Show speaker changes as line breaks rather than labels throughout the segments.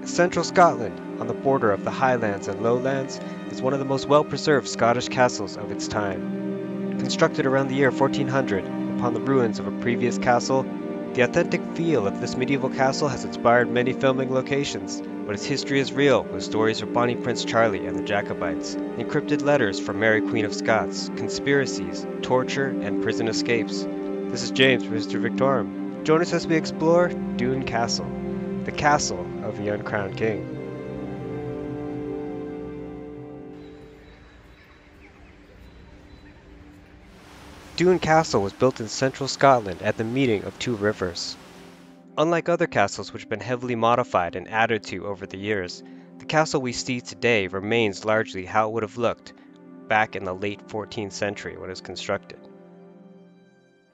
Central Scotland, on the border of the Highlands and Lowlands, is one of the most well-preserved Scottish castles of its time. Constructed around the year 1400 upon the ruins of a previous castle, the authentic feel of this medieval castle has inspired many filming locations, but its history is real, with stories of Bonnie Prince Charlie and the Jacobites, encrypted letters from Mary Queen of Scots, conspiracies, torture, and prison escapes. This is James from Mr. Victorum. Join us as we explore Doune Castle, the castle of the uncrowned king. Doune Castle was built in central Scotland at the meeting of two rivers. Unlike other castles which have been heavily modified and added to over the years, the castle we see today remains largely how it would have looked back in the late 14th century when it was constructed.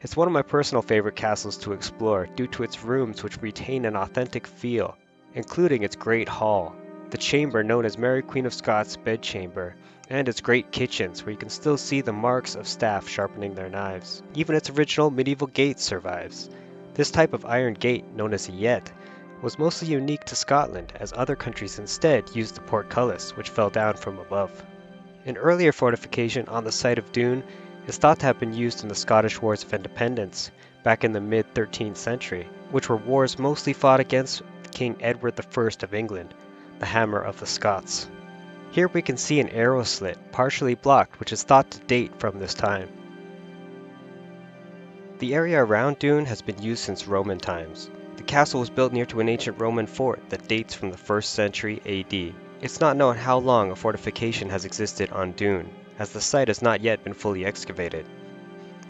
It's one of my personal favorite castles to explore due to its rooms which retain an authentic feel, including its great hall, the chamber known as Mary Queen of Scots' bedchamber, and its great kitchens where you can still see the marks of staff sharpening their knives. Even its original medieval gate survives. This type of iron gate, known as a yett, was mostly unique to Scotland, as other countries instead used the portcullis, which fell down from above. An earlier fortification on the site of Doune is thought to have been used in the Scottish Wars of Independence back in the mid-13th century, which were wars mostly fought against King Edward I of England, the Hammer of the Scots. Here we can see an arrow slit, partially blocked, which is thought to date from this time. The area around Doune has been used since Roman times. The castle was built near to an ancient Roman fort that dates from the 1st century AD. It's not known how long a fortification has existed on Doune, as the site has not yet been fully excavated.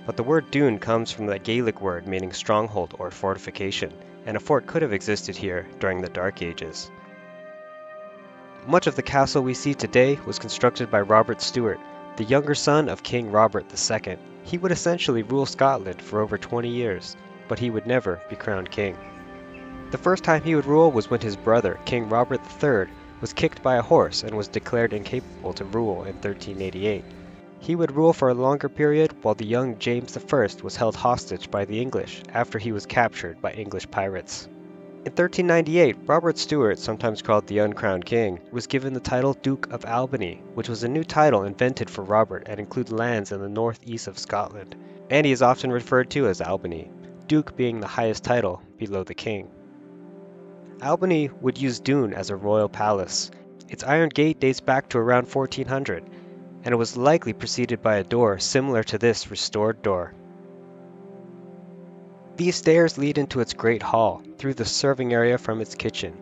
But the word Doune comes from the Gaelic word meaning stronghold or fortification, and a fort could have existed here during the Dark Ages. Much of the castle we see today was constructed by Robert Stewart, the younger son of King Robert II. He would essentially rule Scotland for over 20 years, but he would never be crowned king. The first time he would rule was when his brother, King Robert III, was kicked by a horse and was declared incapable to rule in 1388. He would rule for a longer period while the young James I was held hostage by the English after he was captured by English pirates. In 1398, Robert Stewart, sometimes called the Uncrowned King, was given the title Duke of Albany, which was a new title invented for Robert and included lands in the northeast of Scotland, and he is often referred to as Albany, Duke being the highest title below the King. Albany would use Doune as a royal palace. Its iron gate dates back to around 1400, and it was likely preceded by a door similar to this restored door. These stairs lead into its great hall, through the serving area from its kitchen.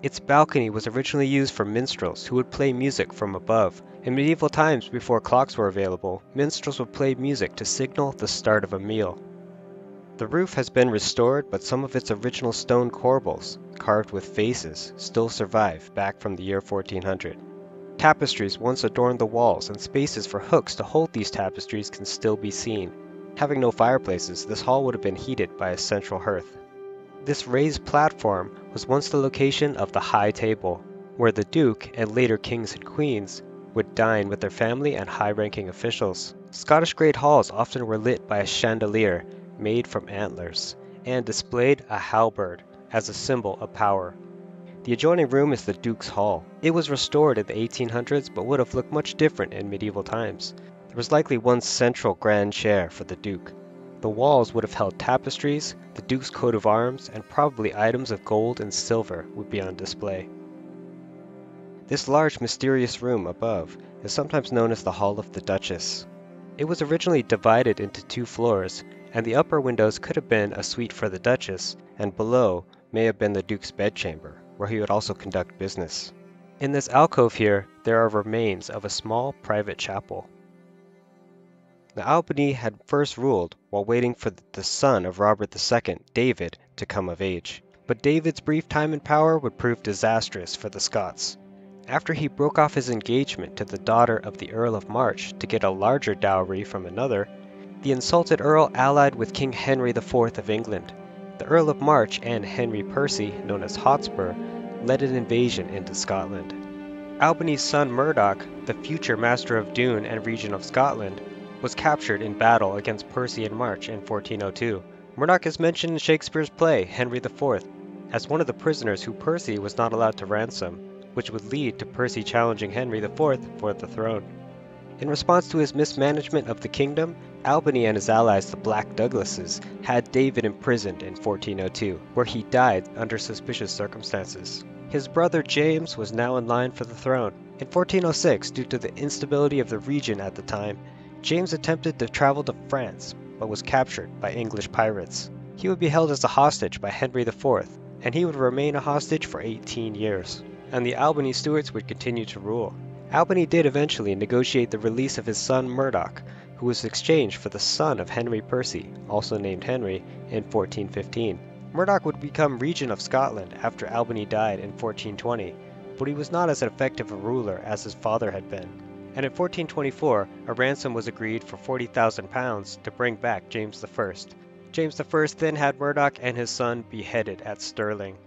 Its balcony was originally used for minstrels who would play music from above. In medieval times, before clocks were available, minstrels would play music to signal the start of a meal. The roof has been restored, but some of its original stone corbels, carved with faces, still survive back from the year 1400. Tapestries once adorned the walls, and spaces for hooks to hold these tapestries can still be seen. Having no fireplaces, this hall would have been heated by a central hearth. This raised platform was once the location of the High Table, where the Duke and later kings and queens would dine with their family and high-ranking officials. Scottish great halls often were lit by a chandelier made from antlers, and displayed a halberd as a symbol of power. The adjoining room is the Duke's Hall. It was restored in the 1800s but would have looked much different in medieval times. There was likely one central grand chair for the Duke. The walls would have held tapestries, the Duke's coat of arms, and probably items of gold and silver would be on display. This large mysterious room above is sometimes known as the Hall of the Duchess. It was originally divided into two floors, and the upper windows could have been a suite for the Duchess, and below may have been the Duke's bedchamber, where he would also conduct business. In this alcove here, there are remains of a small private chapel. Now, Albany had first ruled while waiting for the son of Robert II, David, to come of age. But David's brief time in power would prove disastrous for the Scots. After he broke off his engagement to the daughter of the Earl of Murray to get a larger dowry from another, the insulted Earl allied with King Henry IV of England. The Earl of Murray and Henry Percy, known as Hotspur, led an invasion into Scotland. Albany's son Murdoch, the future master of Doune and region of Scotland, was captured in battle against Percy and March in 1402. Murdoch is mentioned in Shakespeare's play, Henry IV. as one of the prisoners who Percy was not allowed to ransom, which would lead to Percy challenging Henry IV for the throne. In response to his mismanagement of the kingdom, Albany and his allies, the Black Douglases, had David imprisoned in 1402, where he died under suspicious circumstances. His brother James was now in line for the throne. In 1406, due to the instability of the region at the time, James attempted to travel to France, but was captured by English pirates. He would be held as a hostage by Henry IV, and he would remain a hostage for 18 years. And the Albany Stuarts would continue to rule. Albany did eventually negotiate the release of his son Murdoch, who was exchanged for the son of Henry Percy, also named Henry, in 1415. Murdoch would become Regent of Scotland after Albany died in 1420, but he was not as effective a ruler as his father had been. And in 1424, a ransom was agreed for £40,000 to bring back James I. James I then had Murdoch and his son beheaded at Stirling,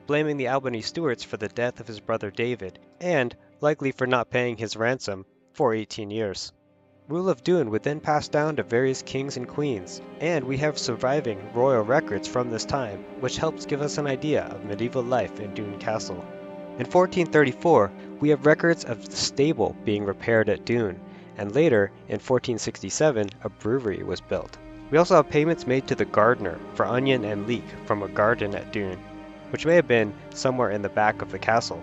blaming the Albany Stuarts for the death of his brother David, and likely for not paying his ransom, for 18 years. Rule of Doune would then pass down to various kings and queens, and we have surviving royal records from this time, which helps give us an idea of medieval life in Doune Castle. In 1434, we have records of the stable being repaired at Doune, and later, in 1467, a brewery was built. We also have payments made to the gardener for onion and leek from a garden at Doune, which may have been somewhere in the back of the castle.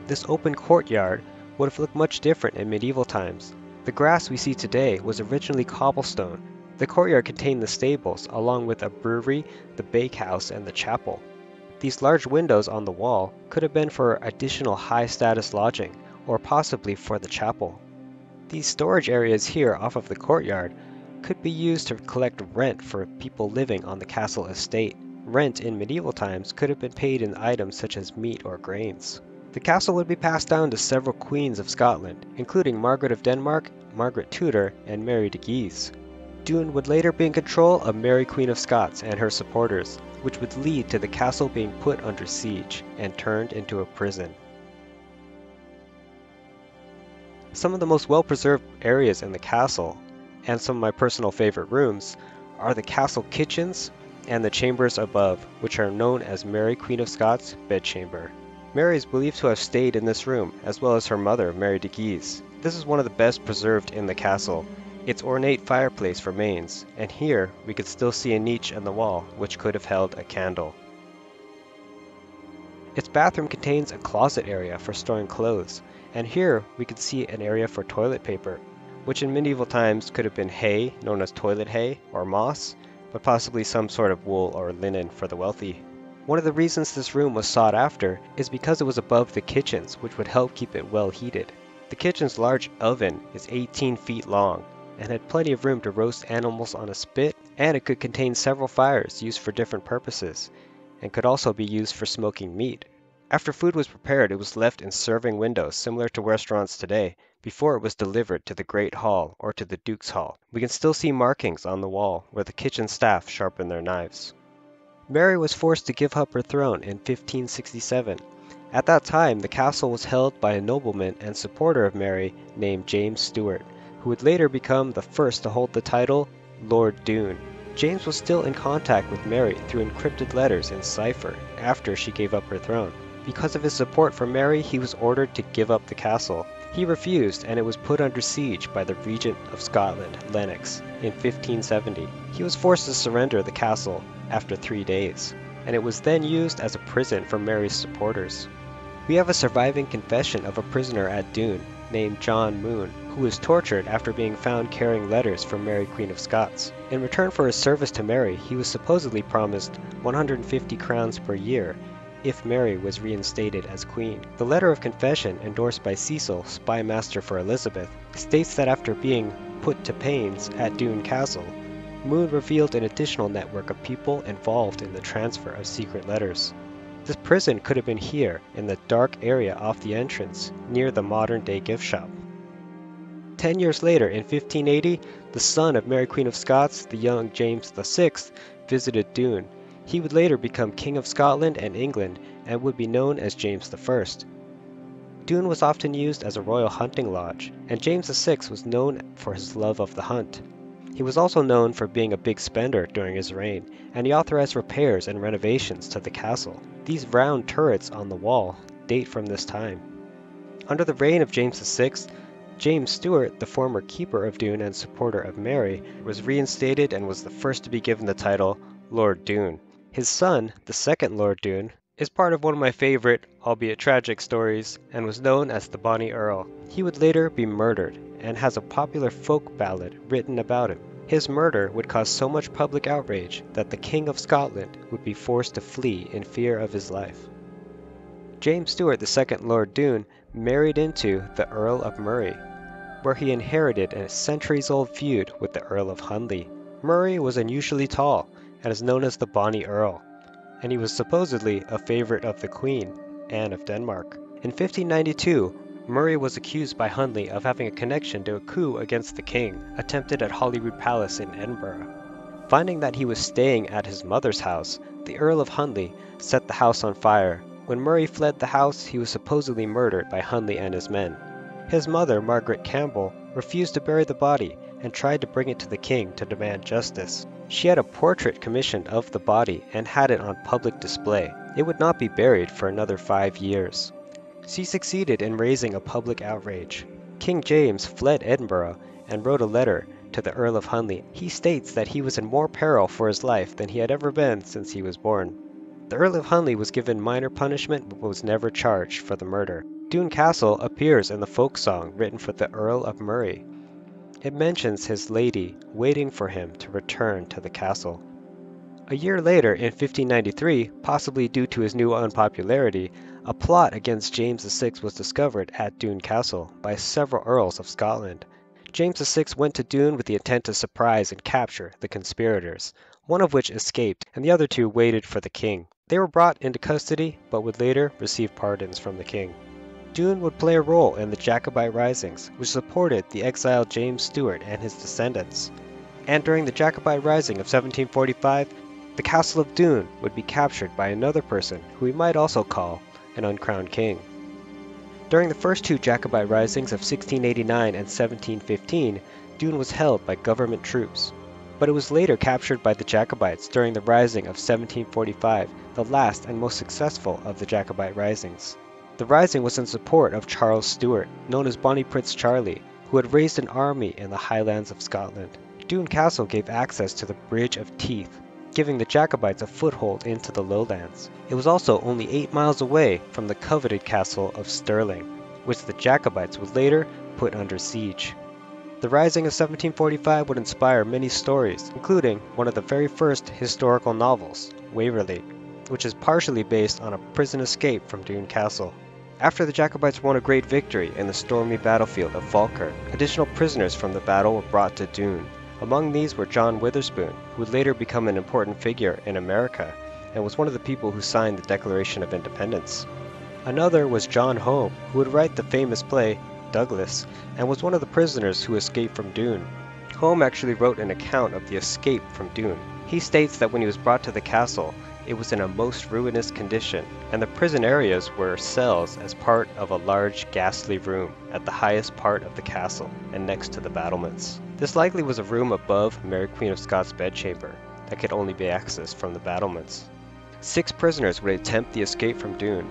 This open courtyard would have looked much different in medieval times. The grass we see today was originally cobblestone. The courtyard contained the stables, along with a brewery, the bakehouse, and the chapel. These large windows on the wall could have been for additional high-status lodging, or possibly for the chapel. These storage areas here off of the courtyard could be used to collect rent for people living on the castle estate. Rent in medieval times could have been paid in items such as meat or grains. The castle would be passed down to several queens of Scotland, including Margaret of Denmark, Margaret Tudor, and Mary de Guise. Doune would later be in control of Mary Queen of Scots and her supporters, which would lead to the castle being put under siege and turned into a prison. Some of the most well-preserved areas in the castle, and some of my personal favorite rooms, are the castle kitchens and the chambers above, which are known as Mary Queen of Scots' bedchamber. Mary is believed to have stayed in this room, as well as her mother, Mary de Guise. This is one of the best preserved in the castle. Its ornate fireplace remains, and here we could still see a niche in the wall, which could have held a candle. Its bathroom contains a closet area for storing clothes, and here we could see an area for toilet paper, which in medieval times could have been hay, known as toilet hay, or moss, but possibly some sort of wool or linen for the wealthy. One of the reasons this room was sought after is because it was above the kitchens, which would help keep it well heated. The kitchen's large oven is 18 feet long and had plenty of room to roast animals on a spit, and it could contain several fires used for different purposes, and could also be used for smoking meat. After food was prepared, it was left in serving windows similar to restaurants today, before it was delivered to the Great Hall or to the Duke's Hall. We can still see markings on the wall where the kitchen staff sharpened their knives. Mary was forced to give up her throne in 1567. At that time, the castle was held by a nobleman and supporter of Mary named James Stewart, who would later become the first to hold the title Lord Doune. James was still in contact with Mary through encrypted letters in cipher after she gave up her throne. Because of his support for Mary, he was ordered to give up the castle. He refused, and it was put under siege by the Regent of Scotland, Lennox, in 1570. He was forced to surrender the castle after 3 days, and it was then used as a prison for Mary's supporters. We have a surviving confession of a prisoner at Doune named John Moon, who was tortured after being found carrying letters from Mary Queen of Scots. In return for his service to Mary, he was supposedly promised 150 crowns per year if Mary was reinstated as queen. The letter of confession, endorsed by Cecil, spy master for Elizabeth, states that after being put to pains at Doune Castle, Moon revealed an additional network of people involved in the transfer of secret letters. This prison could have been here, in the dark area off the entrance, near the modern-day gift shop. 10 years later, in 1580, the son of Mary Queen of Scots, the young James VI, visited Doune. He would later become King of Scotland and England, and would be known as James I. Doune was often used as a royal hunting lodge, and James VI was known for his love of the hunt. He was also known for being a big spender during his reign, and he authorized repairs and renovations to the castle. These round turrets on the wall date from this time. Under the reign of James VI, James Stewart, the former keeper of Doune and supporter of Mary, was reinstated and was the first to be given the title Lord Doune. His son, the second Lord Doune, is part of one of my favorite, albeit tragic, stories, and was known as the Bonnie Earl. He would later be murdered, and has a popular folk ballad written about him. His murder would cause so much public outrage that the King of Scotland would be forced to flee in fear of his life. James Stewart, the second Lord Doune, married into the Earl of Murray, where he inherited a centuries-old feud with the Earl of Hunley. Murray was unusually tall and is known as the Bonnie Earl, and he was supposedly a favorite of the Queen, Anne of Denmark. In 1592, Murray was accused by Hunley of having a connection to a coup against the king, attempted at Holyrood Palace in Edinburgh. Finding that he was staying at his mother's house, the Earl of Hunley set the house on fire. When Murray fled the house, he was supposedly murdered by Hunley and his men. His mother, Margaret Campbell, refused to bury the body and tried to bring it to the king to demand justice. She had a portrait commissioned of the body and had it on public display. It would not be buried for another 5 years. She succeeded in raising a public outrage. King James fled Edinburgh and wrote a letter to the Earl of Hunley. He states that he was in more peril for his life than he had ever been since he was born. The Earl of Hunley was given minor punishment but was never charged for the murder. Doune Castle appears in the folk song written for the Earl of Murray. It mentions his lady waiting for him to return to the castle. A year later, in 1593, possibly due to his new unpopularity, a plot against James VI was discovered at Doune Castle by several earls of Scotland. James VI went to Doune with the intent to surprise and capture the conspirators, one of which escaped, and the other two waited for the king. They were brought into custody, but would later receive pardons from the king. Doune would play a role in the Jacobite risings, which supported the exiled James Stewart and his descendants. And during the Jacobite Rising of 1745, the castle of Doune would be captured by another person who we might also call an uncrowned king. During the first two Jacobite risings of 1689 and 1715, Doune was held by government troops, but it was later captured by the Jacobites during the Rising of 1745, the last and most successful of the Jacobite risings. The rising was in support of Charles Stewart, known as Bonnie Prince Charlie, who had raised an army in the Highlands of Scotland. Doune Castle gave access to the Bridge of Teeth, giving the Jacobites a foothold into the lowlands. It was also only 8 miles away from the coveted castle of Stirling, which the Jacobites would later put under siege. The Rising of 1745 would inspire many stories, including one of the very first historical novels, Waverley, which is partially based on a prison escape from Doune Castle. After the Jacobites won a great victory in the stormy battlefield of Falkirk, additional prisoners from the battle were brought to Doune. Among these were John Witherspoon, who would later become an important figure in America, and was one of the people who signed the Declaration of Independence. Another was John Home, who would write the famous play Douglas, and was one of the prisoners who escaped from Doune. Home actually wrote an account of the escape from Doune. He states that when he was brought to the castle, it was in a most ruinous condition, and the prison areas were cells as part of a large ghastly room at the highest part of the castle and next to the battlements. This likely was a room above Mary Queen of Scots' bedchamber that could only be accessed from the battlements. 6 prisoners would attempt the escape from Doune.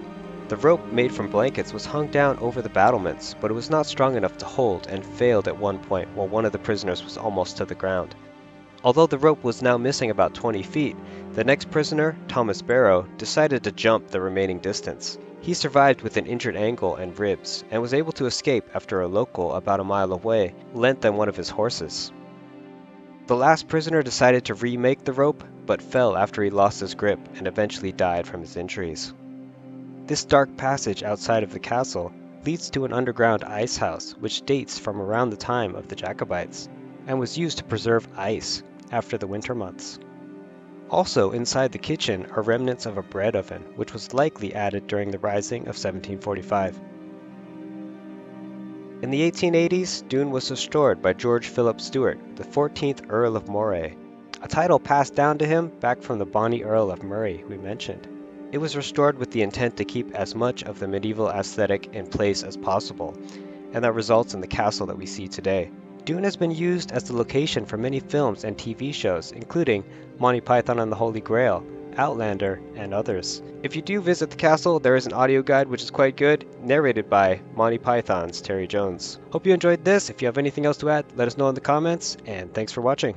The rope made from blankets was hung down over the battlements, but it was not strong enough to hold and failed at one point while one of the prisoners was almost to the ground. Although the rope was now missing about 20 feet, the next prisoner, Thomas Barrow, decided to jump the remaining distance. He survived with an injured ankle and ribs, and was able to escape after a local about a mile away lent them one of his horses. The last prisoner decided to remake the rope, but fell after he lost his grip and eventually died from his injuries. This dark passage outside of the castle leads to an underground ice house which dates from around the time of the Jacobites, and was used to preserve ice after the winter months. Also inside the kitchen are remnants of a bread oven, which was likely added during the Rising of 1745. In the 1880s, Doune was restored by George Philip Stewart, the 14th Earl of Murray, a title passed down to him back from the Bonnie Earl of Murray we mentioned. It was restored with the intent to keep as much of the medieval aesthetic in place as possible, and that results in the castle that we see today. Dune has been used as the location for many films and TV shows, including Monty Python and the Holy Grail, Outlander, and others. If you do visit the castle, there is an audio guide which is quite good, narrated by Monty Python's Terry Jones. Hope you enjoyed this. If you have anything else to add, let us know in the comments, and thanks for watching.